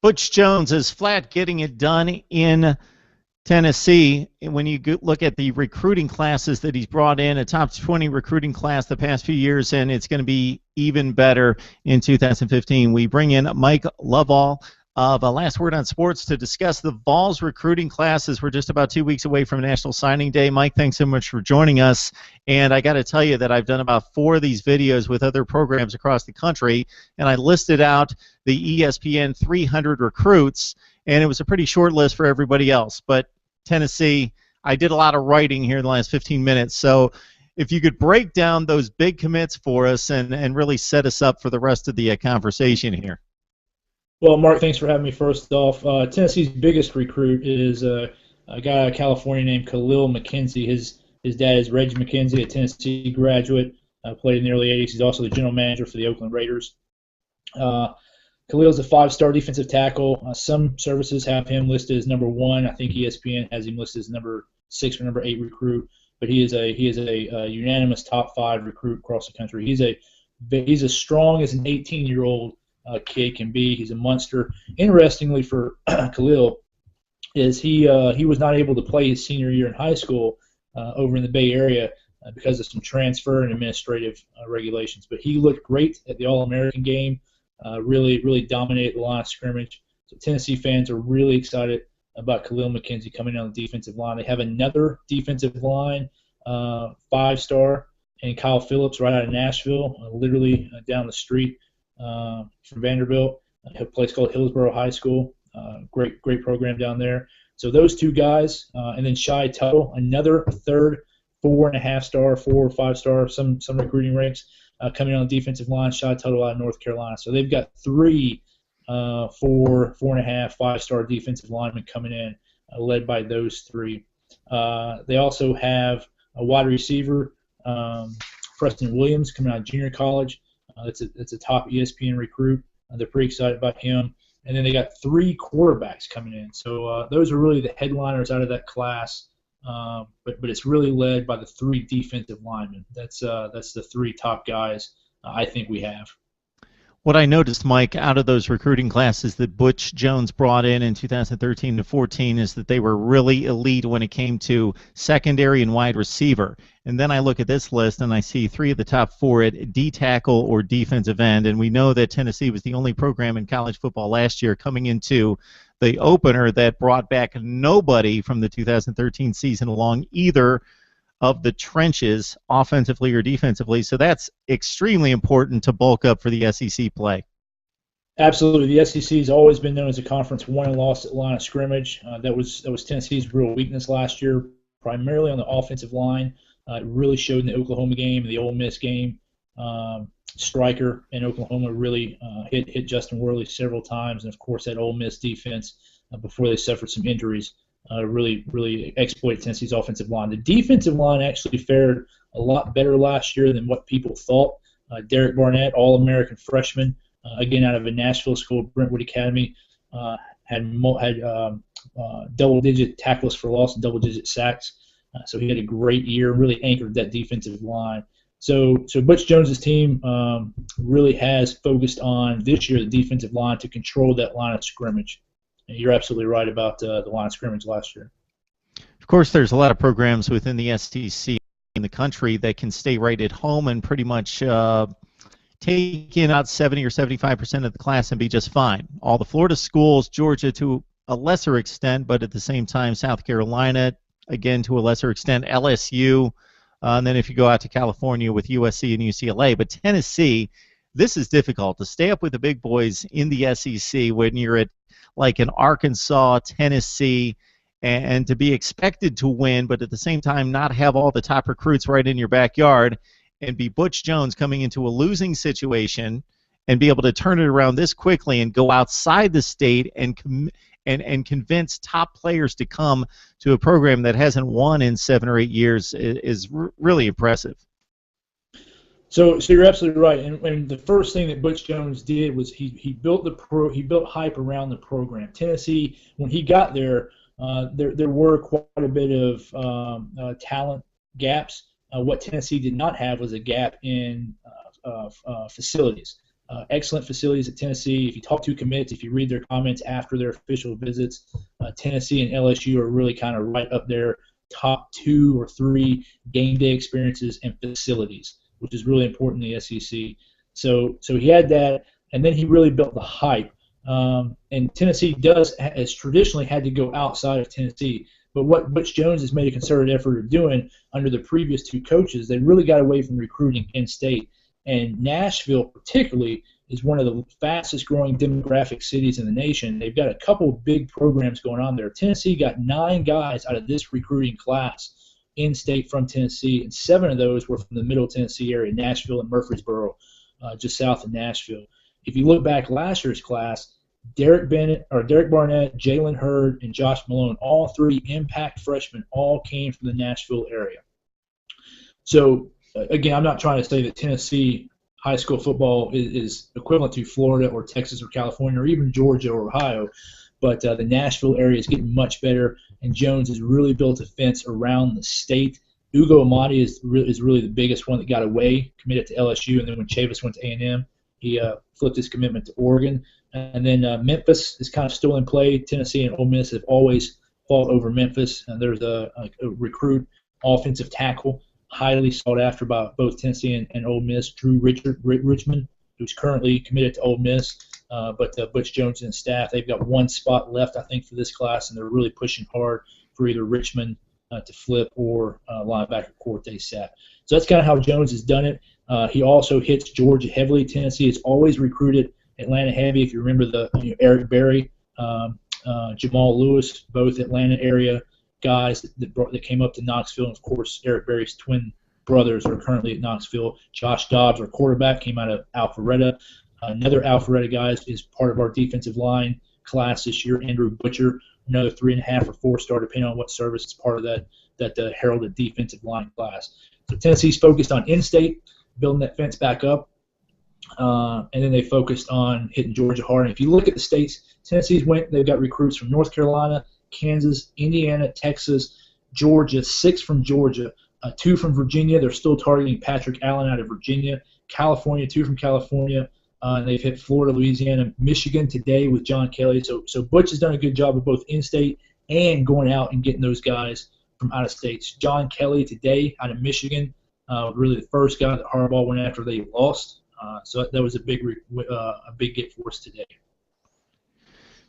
Butch Jones is flat getting it done in Tennessee. When you look at the recruiting classes that he's brought in, a top 20 recruiting class the past few years, and it's going to be even better in 2015. We bring in Mike Loveall of Last Word on Sports to discuss the Vols recruiting classes. We're just about 2 weeks away from National Signing Day. Mike, thanks so much for joining us. And I got to tell you that I've done about 4 of these videos with other programs across the country, and I listed out the ESPN 300 recruits, and it was a pretty short list for everybody else. But Tennessee, I did a lot of writing here in the last 15 minutes, so if you could break down those big commits for us and really set us up for the rest of the conversation here. Well, Mark, thanks for having me first off. Tennessee's biggest recruit is a guy out of California named Khalil McKenzie. His dad is Reggie McKenzie, a Tennessee graduate, played in the early 80s. He's also the general manager for the Oakland Raiders. Khalil's a 5-star defensive tackle. Some services have him listed as number 1. I think ESPN has him listed as number 6 or number 8 recruit. But he is a unanimous top 5 recruit across the country. He's as strong as an 18-year-old kid can be. He's a monster. Interestingly for Khalil, is he was not able to play his senior year in high school over in the Bay Area because of some transfer and administrative regulations. But he looked great at the All-American game. Really dominated the line of scrimmage. So Tennessee fans are really excited about Khalil McKenzie coming on the defensive line. They have another defensive line 5-star, and Kyle Phillips right out of Nashville, literally down the street from Vanderbilt, a place called Hillsborough High School. Great program down there. So those 2 guys, and then Tuttle, another 3rd 4.5-star, 4 or 5-star, some recruiting ranks coming on the defensive line. Tuttle out of North Carolina. So they've got 3 4, 4.5, 5-star defensive linemen coming in, led by those 3. They also have a wide receiver, Preston Williams, coming out of junior college. That's a top ESPN recruit. They're pretty excited about him. And then they got 3 quarterbacks coming in. So those are really the headliners out of that class. But it's really led by the 3 defensive linemen. That's the 3 top guys I think we have. What I noticed, Mike, out of those recruiting classes that Butch Jones brought in 2013 to 14 is that they were really elite when it came to secondary and wide receiver. And then I look at this list and I see 3 of the top 4 at D tackle or defensive end. And we know that Tennessee was the only program in college football last year coming into the opener that brought back nobody from the 2013 season along either of the trenches, offensively or defensively. So that's extremely important to bulk up for the SEC play. Absolutely. The SEC has always been known as a conference won and lost at line of scrimmage. That was Tennessee's real weakness last year, primarily on the offensive line. It really showed in the Oklahoma game and the Ole Miss game. Striker in Oklahoma really hit Justin Worley several times, and of course that Ole Miss defense before they suffered some injuries really exploited Tennessee's offensive line. The defensive line actually fared a lot better last year than what people thought. Derek Barnett, All-American freshman, again out of a Nashville school, Brentwood Academy, had double-digit tackles for loss and double-digit sacks. So he had a great year, really anchored that defensive line. So Butch Jones' team really has focused on this year the defensive line to control that line of scrimmage. And you're absolutely right about the line of scrimmage last year. Of course, there's a lot of programs within the SEC in the country that can stay right at home and pretty much take in about 70 or 75% of the class and be just fine. All the Florida schools, Georgia to a lesser extent, but at the same time South Carolina, again to a lesser extent, LSU, and then if you go out to California with USC and UCLA. But Tennessee, this is difficult to stay up with the big boys in the SEC when you're at like in Arkansas, Tennessee, and to be expected to win, but at the same time not have all the top recruits right in your backyard and be Butch Jones coming into a losing situation and be able to turn it around this quickly and go outside the state and convince top players to come to a program that hasn't won in 7 or 8 years is really impressive. So you're absolutely right. And the first thing that Butch Jones did was he built hype around the program. Tennessee, when he got there, there were quite a bit of talent gaps. What Tennessee did not have was a gap in facilities. excellent facilities at Tennessee. If you talk to commits, if you read their comments after their official visits, Tennessee and LSU are really kind of right up there, top 2 or 3 game day experiences and facilities, which is really important in the SEC. So he had that, and then he really built the hype. And Tennessee has traditionally had to go outside of Tennessee. But what Butch Jones has made a concerted effort of doing under the previous 2 coaches, they really got away from recruiting in-state. And Nashville, particularly, is one of the fastest-growing demographic cities in the nation. They've got a couple of big programs going on there. Tennessee got 9 guys out of this recruiting class in-state from Tennessee, and 7 of those were from the Middle Tennessee area, Nashville and Murfreesboro, just south of Nashville. If you look back last year's class, Derek Barnett, Jalen Hurd, and Josh Malone, all 3 impact freshmen, all came from the Nashville area. So, again, I'm not trying to say that Tennessee high school football is equivalent to Florida or Texas or California or even Georgia or Ohio, but the Nashville area is getting much better, and Jones has really built a fence around the state. Ugo Amadi is really the biggest one that got away, committed to LSU, and then when Chavis went to A&M, he flipped his commitment to Oregon. And then Memphis is kind of still in play. Tennessee and Ole Miss have always fought over Memphis. And there's a recruit, offensive tackle, highly sought after by both Tennessee and Ole Miss, Drew Richmond, who's currently committed to Ole Miss. But Butch Jones and staff, they've got 1 spot left, I think, for this class, and they're really pushing hard for either Richmond to flip or linebacker Cortez Sapp. So that's kind of how Jones has done it. He also hits Georgia heavily. Tennessee has always recruited Atlanta heavy. If you remember Eric Berry, Jamal Lewis, both Atlanta area guys that came up to Knoxville. And of course, Eric Berry's twin brothers are currently at Knoxville. Josh Dobbs, our quarterback, came out of Alpharetta. Another Alpharetta guy is part of our defensive line class this year. Andrew Butcher, another 3.5 or 4-star, depending on what service is part of that heralded defensive line class. So Tennessee's focused on in-state, building that fence back up. And then they focused on hitting Georgia hard. And if you look at the states, they've got recruits from North Carolina, Kansas, Indiana, Texas, Georgia, 6 from Georgia, 2 from Virginia. They're still targeting Patrick Allen out of Virginia. California, 2 from California. And they've hit Florida, Louisiana, Michigan today with John Kelly. So Butch has done a good job of both in-state and going out and getting those guys from out of states. John Kelly today out of Michigan, really the first guy that Harbaugh went after they lost. So that was a big get for us today.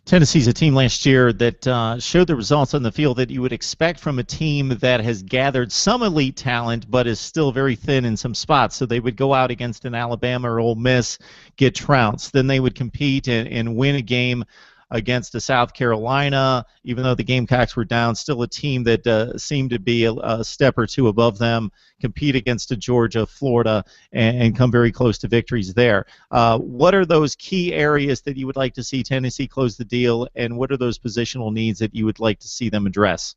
Tennessee's a team last year that showed the results on the field that you would expect from a team that has gathered some elite talent but is still very thin in some spots. So they would go out against an Alabama or Ole Miss, get trounced. Then they would compete and win a game against a South Carolina, even though the Gamecocks were down, still a team that seemed to be a step or 2 above them, compete against a Georgia, Florida, and come very close to victories there. What are those key areas that you would like to see Tennessee close the deal, and what are those positional needs that you would like to see them address?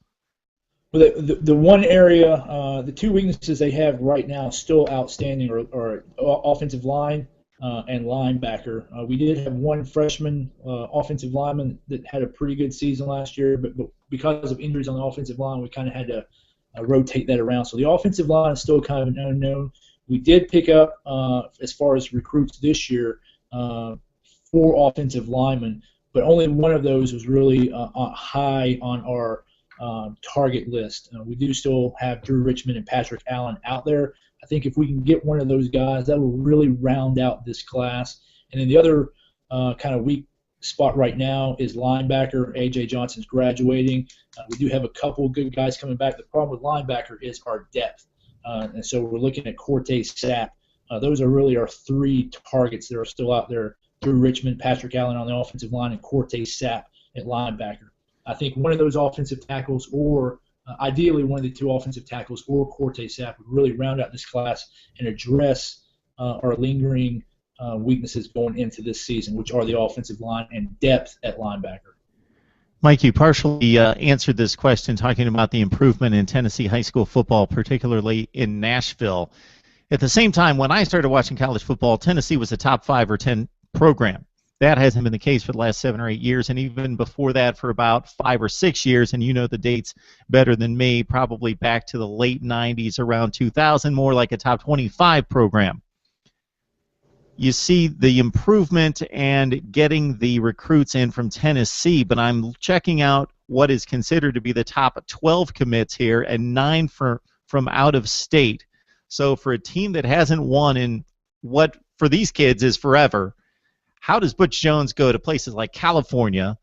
Well, the one area, the 2 weaknesses they have right now still outstanding are offensive line and linebacker. We did have 1 freshman offensive lineman that had a pretty good season last year, but because of injuries on the offensive line, we kind of had to rotate that around. So the offensive line is still kind of an unknown. We did pick up, as far as recruits this year, 4 offensive linemen, but only one of those was really high on our target list. We do still have Drew Richmond and Patrick Allen out there. I think if we can get one of those guys, that will really round out this class. And then the other kind of weak spot right now is linebacker. A.J. Johnson's graduating. We do have a couple good guys coming back. The problem with linebacker is our depth. And so we're looking at Cortez Sapp. Those are really our 3 targets that are still out there. Drew Richmond, Patrick Allen on the offensive line, and Cortez Sapp at linebacker. I think one of those offensive tackles, or ideally one of the 2 offensive tackles, or Cortez Sapp, would really round out this class and address our lingering weaknesses going into this season, which are the offensive line and depth at linebacker. Mike, you partially answered this question talking about the improvement in Tennessee high school football, particularly in Nashville. At the same time, when I started watching college football, Tennessee was a top 5 or 10 program. That hasn't been the case for the last 7 or 8 years, and even before that for about 5 or 6 years, and you know the dates better than me, probably back to the late 90s, around 2000, more like a top 25 program. you see the improvement and getting the recruits in from Tennessee, but I'm checking out what is considered to be the top 12 commits here and 9 from out of state. So for a team that hasn't won in what for these kids is forever, how does Butch Jones go to places like California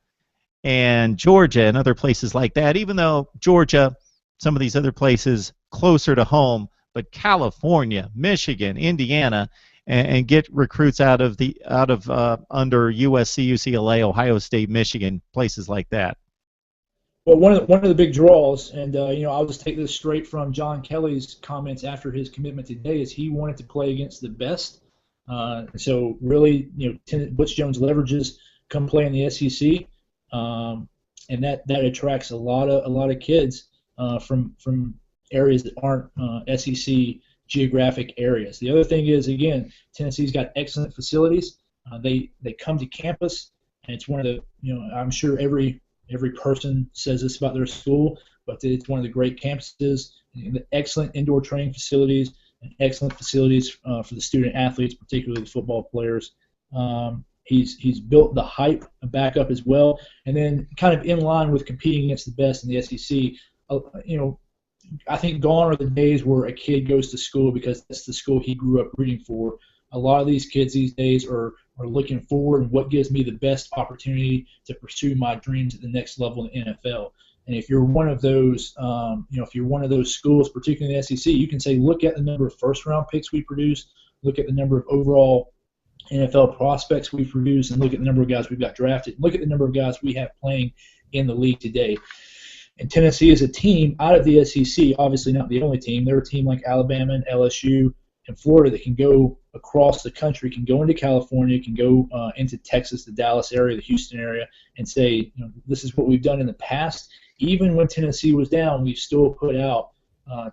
and Georgia and other places like that, even though Georgia, some of these other places closer to home, but California, Michigan, Indiana, and get recruits out of under USC, UCLA, Ohio State, Michigan, places like that? Well, one of the big draws, and I'll just take this straight from John Kelly's comments after his commitment today, is he wanted to play against the best. So really, Butch Jones leverages come play in the SEC, and that attracts a lot of kids from areas that aren't SEC geographic areas. The other thing is, again, Tennessee's got excellent facilities. They come to campus, and it's one of the, I'm sure every person says this about their school, but it's one of the great campuses, and excellent indoor training facilities, and excellent facilities for the student athletes, particularly the football players. He's built the hype back up as well, and then kind of in line with competing against the best in the SEC. I think gone are the days where a kid goes to school because that's the school he grew up rooting for. A lot of these kids these days are looking forward and what gives me the best opportunity to pursue my dreams at the next level in the NFL. And if you're one of those, if you're one of those schools, particularly in the SEC, you can say, look at the number of first-round picks we produce, look at the number of overall NFL prospects we produce, and look at the number of guys we've got drafted. Look at the number of guys we have playing in the league today. And Tennessee is a team out of the SEC, obviously not the only team. They're a team like Alabama and LSU and Florida that can go across the country, can go into California, can go into Texas, the Dallas area, the Houston area, and say, this is what we've done in the past. Even when Tennessee was down, we still put out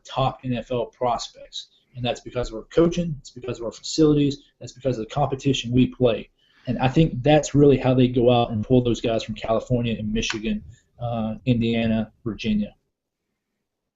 top NFL prospects. And that's because of our coaching, it's because of our facilities, that's because of the competition we play. And I think that's really how they go out and pull those guys from California and Michigan, Indiana, Virginia.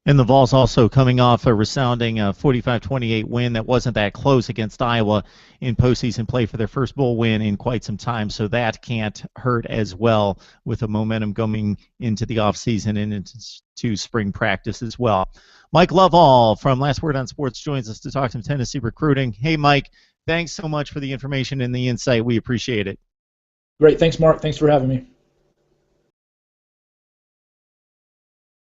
And the Vols also coming off a resounding 45-28 win that wasn't that close against Iowa in postseason play for their first bowl win in quite some time, so that can't hurt as well with the momentum going into the offseason and into spring practice as well. Mike Loveall from Last Word on Sports joins us to talk some Tennessee recruiting. Hey, Mike, thanks so much for the information and the insight. We appreciate it. Great. Thanks, Mark. Thanks for having me.